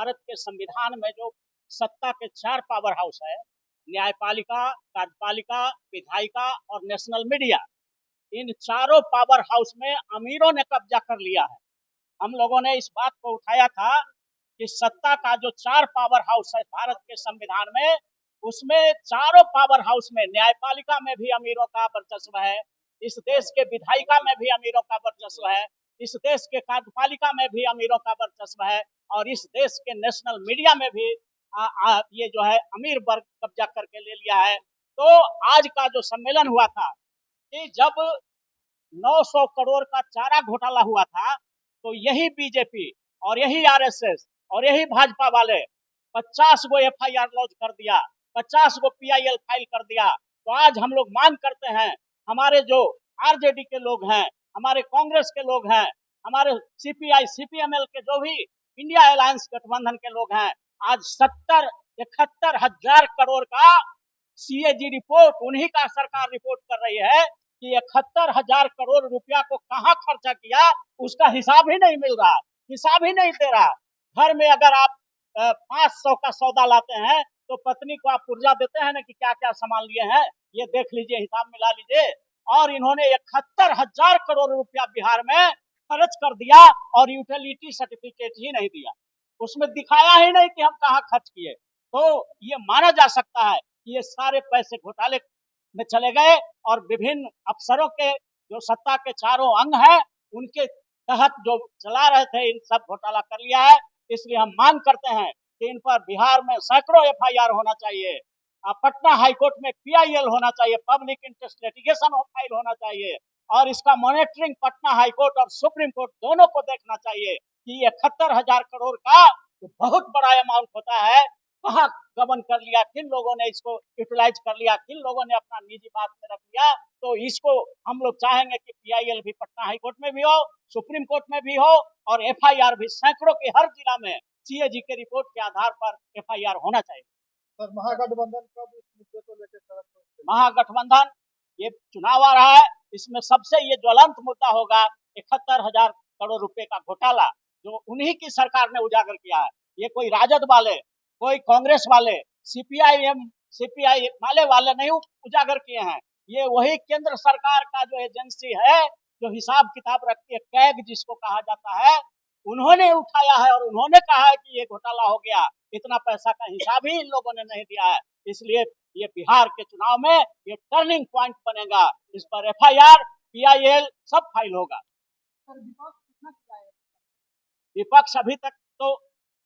भारत के संविधान में जो सत्ता के 4 पावर हाउस है, न्यायपालिका, कार्यपालिका, विधायिका और नेशनल मीडिया, इन चारों पावर हाउस में अमीरों ने कब्जा कर लिया है। हम लोगों ने इस बात को उठाया था कि सत्ता का जो 4 पावर हाउस है भारत के संविधान में, उसमें चारों पावर हाउस में न्यायपालिका में भी अमीरों का वर्चस्व है, इस देश के विधायिका में भी अमीरों का वर्चस्व है, इस देश के कार्यपालिका में भी अमीरों का वर्चस्व है और इस देश के नेशनल मीडिया में भी ये जो है अमीर वर्ग कब्जा करके ले लिया है। तो आज का जो सम्मेलन हुआ था कि जब 900 करोड़ का चारा घोटाला हुआ था, तो यही बीजेपी और यही आरएसएस और यही भाजपा वाले 50 गो एफआईआर लॉन्च कर दिया, 50 गो पीआईएल फाइल कर दिया। तो आज हम लोग मांग करते हैं, हमारे जो आरजेडी के लोग हैं, हमारे कांग्रेस के लोग हैं, हमारे सीपीआई सीपीएमएल के जो भी इंडिया अलायंस गठबंधन के लोग हैं, आज 71 हजार करोड़ का सीएजी रिपोर्ट, उन्हीं का सरकार रिपोर्ट कर रही है कि 71 हजार करोड़ रुपया को कहां खर्चा किया, उसका हिसाब ही नहीं मिल रहा, हिसाब ही नहीं दे रहा। घर में अगर आप 500 का सौदा लाते हैं तो पत्नी को आप पुर्जा देते हैं ना कि क्या क्या सामान लिए हैं, ये देख लीजिए, हिसाब मिला लीजिए। और इन्होंने 71 हजार करोड़ रुपया बिहार में खर्च कर दिया और यूटिलिटी सर्टिफिकेट ही नहीं दिया, उसमें दिखाया ही नहीं कि हम कहाँ खर्च किए। तो ये माना जा सकता है कि ये सारे पैसे घोटाले में चले गए और विभिन्न अफसरों के जो सत्ता के चारों अंग हैं, उनके तहत जो चला रहे थे, इन सब घोटाला कर लिया है। इसलिए हम मांग करते हैं कि इन पर बिहार में सैकड़ों एफआईआर होना चाहिए, पटना हाईकोर्ट में पीआईएल होना चाहिए, पब्लिक इंटरेस्ट लिटिगेशन फाइल होना चाहिए और इसका मॉनिटरिंग पटना हाईकोर्ट और सुप्रीम कोर्ट दोनों को देखना चाहिए कि 71 हजार करोड़ का बहुत बड़ा अमाउंट होता है, कहाँ गबन कर लिया, किन लोगों ने इसको यूटिलाइज कर लिया, किन लोगों ने अपना निजी बात में रख लिया। तो इसको हम लोग चाहेंगे कि पीआईएल भी पटना हाईकोर्ट में भी हो, सुप्रीम कोर्ट में भी हो और एफआईआर भी सैकड़ों के हर जिला में सीएजी के रिपोर्ट के आधार पर एफआईआर होना चाहिए। सर, महागठबंधन कब इस मुद्दे को लेकर सड़क पर? महागठबंधन, ये चुनाव आ रहा है, इसमें सबसे ये ज्वलंत मुद्दा होगा 71 हजार करोड़ रुपए का घोटाला, जो उन्हीं की सरकार ने उजागर किया है। ये कोई राजद वाले, कोई कांग्रेस वाले, सीपीआई वाले नहीं उजागर किए हैं, ये वही केंद्र सरकार का जो एजेंसी है, जो हिसाब किताब रखती है, कैग जिसको कहा जाता है, उन्होंने उठाया है और उन्होंने कहा है कि ये घोटाला हो गया, इतना पैसा का हिसाब ही इन लोगों ने नहीं दिया है। इसलिए ये बिहार के चुनाव में ये टर्निंग पॉइंट बनेगा, इस पर एफआईआर पीआईएल सब फाइल होगा। विपक्ष अभी तक तो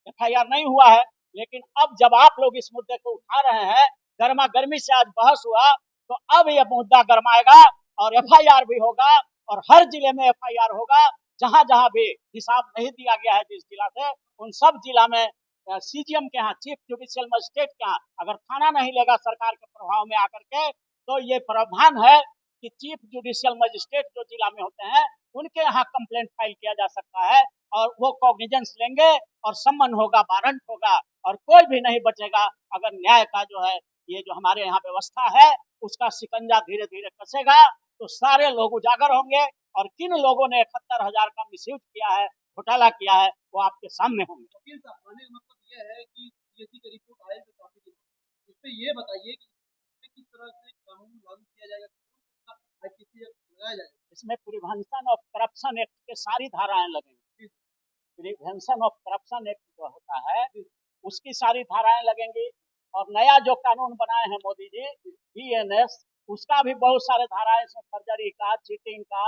एफआईआर नहीं हुआ है, लेकिन अब जब आप लोग इस मुद्दे को उठा रहे हैं, गर्मा गर्मी से आज बहस हुआ, तो अब यह मुद्दा गरमाएगा और एफआईआर भी होगा और हर जिले में एफआईआर होगा। जहां जहां भी हिसाब नहीं दिया गया है जिस जिला से, उन सब जिला में सीजीएम के यहाँ, चीफ जुडिशियल मजिस्ट्रेट के यहाँ अगर थाना नहीं लेगा सरकार के प्रभाव में आकर के, तो ये प्रावधान है कि चीफ जुडिशियल मजिस्ट्रेट जो जिला में होते हैं, उनके यहाँ कंप्लेंट फाइल किया जा सकता है और वो कॉग्निजेंस लेंगे और सम्मन होगा, वारंट होगा और कोई भी नहीं बचेगा। अगर न्याय का जो है, ये जो हमारे यहाँ व्यवस्था है, उसका शिकंजा धीरे धीरे कसेगा तो सारे लोग उजागर होंगे और किन लोगों ने 71 हजार का मिसयूज किया है, घोटाला किया है, वो आपके सामने होंगे। वकील साहब, कहने का मतलब ये है कि सीएजी का रिपोर्ट आए हुए काफी दिन, इस पे ये बताइए कि किस तरह से कानून लागू किया जाएगा, आईपीसी लगाया जाएगा। इसमें प्रिवेंशन ऑफ करप्शन एक्ट के सारी धाराएं लगेंगी। प्रिवेंशन ऑफ करप्शन एक्ट जो होता है, उसकी सारी धाराएं लगेंगी और नया जो कानून बनाए हैं मोदी जी, बीएनएस, उसका भी बहुत सारे धाराएं, फर्जरी का, चीटिंग का,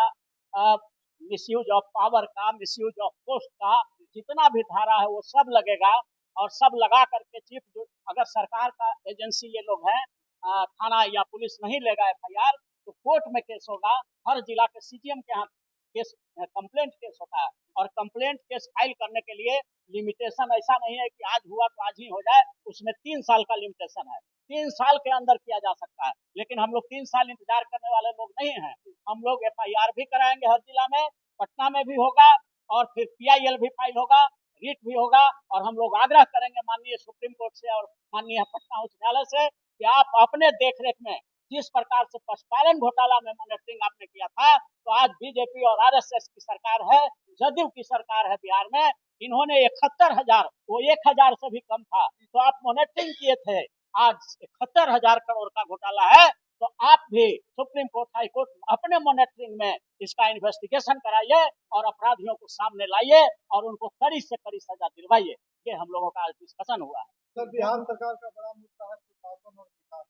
मिसयूज ऑफ पावर का, मिसयूज ऑफ पोस्ट का, जितना भी धारा है वो सब लगेगा और सब लगा करके चीफ, अगर सरकार का एजेंसी ये लोग हैं, थाना या पुलिस नहीं लेगा एफआईआर, तो कोर्ट में केस होगा। हर जिला के सीजीएम के यहाँ केस, कंप्लेंट केस होता है और कंप्लेंट केस फाइल करने के लिए लिमिटेशन ऐसा नहीं है कि आज हुआ तो आज ही हो जाए, उसमें 3 साल का लिमिटेशन है, 3 साल के अंदर किया जा सकता है। लेकिन हम लोग 3 साल इंतजार करने वाले लोग नहीं हैं, हम लोग एफआईआर भी कराएंगे हर जिला में, पटना में भी होगा और फिर पीआईएल भी फाइल होगा, रिट भी होगा और हम लोग आग्रह करेंगे माननीय सुप्रीम कोर्ट से और माननीय पटना उच्च न्यायालय से कि आप अपने देखरेख में जिस प्रकार से पशुपालन घोटाला में मॉनिटरिंग आपने किया था, तो आज बीजेपी और आरएसएस की सरकार है, जदयू की सरकार है बिहार में, इन्होंने 71,000, वो 1,000 से भी कम था, तो आप मॉनिटरिंग किए थे। आज 71,000 करोड़ का घोटाला है, तो आप भी सुप्रीम कोर्ट, हाई कोर्ट अपने मॉनिटरिंग में इसका इन्वेस्टिगेशन कराइए और अपराधियों को सामने लाइए और उनको कड़ी से कड़ी सजा दिलवाइए। ये हम लोगों का आज डिस्कशन हुआ है। सर, बिहार सरकार का बड़ा मुद्दा है सुशासन और विकास।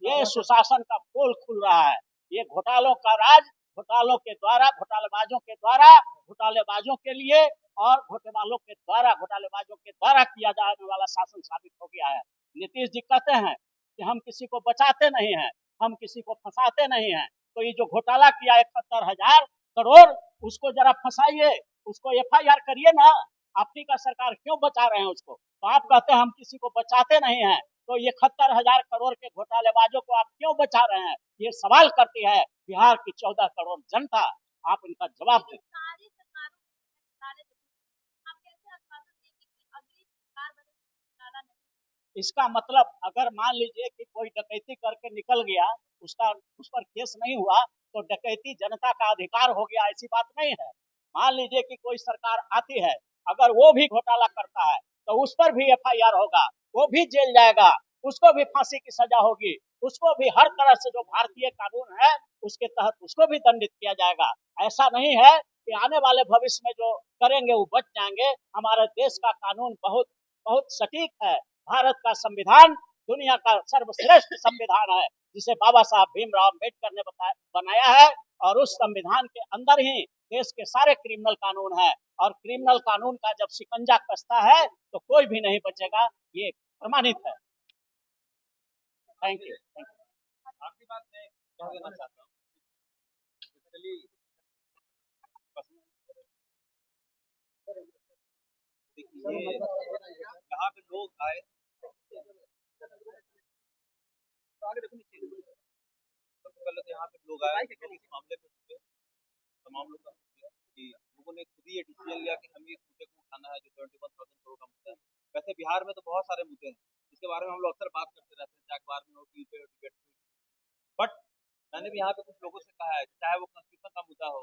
ये सुशासन का पोल खुल रहा है। ये घोटालों का राज, घोटालों के द्वारा, घोटालेबाजों के द्वारा, घोटालेबाजों के लिए और घोटालेबाजों के द्वारा किया जाने वाला शासन साबित हो गया है। नीतीश जी कहते हैं कि हम किसी को बचाते नहीं हैं, हम किसी को फंसाते नहीं हैं, तो ये जो घोटाला किया 71,000 करोड़, उसको जरा फंसाइए, उसको एफआईआर करिए ना। आपकी का सरकार क्यों बचा रहे हैं उसको? तो आप कहते हैं हम किसी को बचाते नहीं हैं, तो ये 71,000 करोड़ के घोटालेबाजों को आप क्यों बचा रहे हैं? ये सवाल करती है बिहार की 14 करोड़ जनता। आप इनका जवाब दें। इसका मतलब अगर मान लीजिए कि कोई डकैती करके निकल गया, उसका उस पर केस नहीं हुआ, तो डकैती जनता का अधिकार हो गया, ऐसी बात नहीं है। मान लीजिए कि कोई सरकार आती है, अगर वो भी घोटाला करता है तो उस पर भी एफआईआर होगा, वो भी जेल जाएगा, उसको भी फांसी की सजा होगी, उसको भी हर तरह से जो भारतीय कानून है उसके तहत उसको भी दंडित किया जाएगा। ऐसा नहीं है कि आने वाले भविष्य में जो करेंगे वो बच जाएंगे। हमारे देश का कानून बहुत बहुत सटीक है। भारत का संविधान दुनिया का सर्वश्रेष्ठ संविधान है, जिसे बाबा साहब भीमराव अम्बेडकर ने बनाया है, और उस संविधान के अंदर ही देश के सारे क्रिमिनल कानून है, और क्रिमिनल कानून का जब शिकंजा कसता है तो कोई भी नहीं बचेगा, ये प्रमाणित है। Thank you. आखिरी बात मैं कह देना चाहता हूँ, देखिए यहाँ पे लोग आए, आगे देखो नीचे, सबसे पहले तो यहाँ पे लोग आए, लोग इस मामले पे रुके, तमाम लोग का कि लोगों ने खुद ही ये डिसीजन लिया कि हमें इस मुद्दे को उठाना है जो 21,000 करोड़ का मुद्दा है। वैसे बिहार में तो बहुत सारे मुद्दे हैं जिसके बारे में हम लोग अक्सर बात करते रहते हैं, चाहे अखबार में हो, टीवी पे हो, डिबेट में, बट मैंने भी यहाँ पे कुछ लोगों से कहा है, चाहे वो कॉन्स्टिट्यूशन का मुद्दा हो,